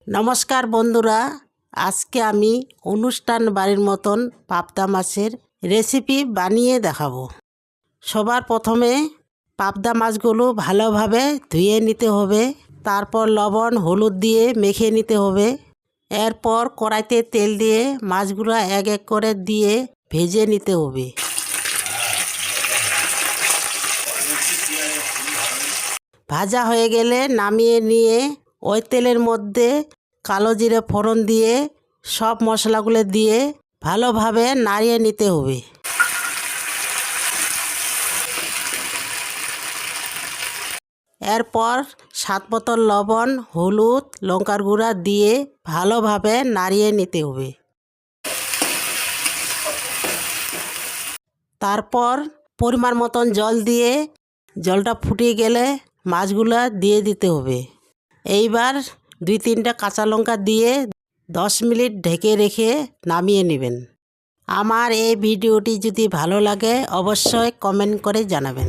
নমস্কার বন্ধুরা, আজকে আমি অনুষ্ঠান বাড়ির মতন পাবদা মাছের রেসিপি বানিয়ে দেখাবো। সবার প্রথমে পাবদা মাছগুলো ভালোভাবে ধুয়ে নিতে হবে। তারপর লবণ হলুদ দিয়ে মেখে নিতে হবে। এরপর কড়াইতে তেল দিয়ে মাছগুলো এক এক করে দিয়ে ভেজে নিতে হবে। ভাজা হয়ে গেলে নামিয়ে নিয়ে ওই তেলের মধ্যে কালো জিরে ফোড়ন দিয়ে সব মশলাগুলো দিয়ে ভালোভাবে নাড়িয়ে নিতে হবে। এরপর স্বাদ মতো লবণ হলুদ লঙ্কার গুঁড়া দিয়ে ভালোভাবে নাড়িয়ে নিতে হবে। তারপর পরিমাণ মতন জল দিয়ে জলটা ফুটিয়ে গেলে মাছগুলো দিয়ে দিতে হবে। এইবার 2-3টা কাঁচা লঙ্কা দিয়ে 10 মিনিট ঢেকে রেখে নামিয়ে নেবেন। আমার এই ভিডিওটি যদি ভালো লাগে অবশ্যই কমেন্ট করে জানাবেন।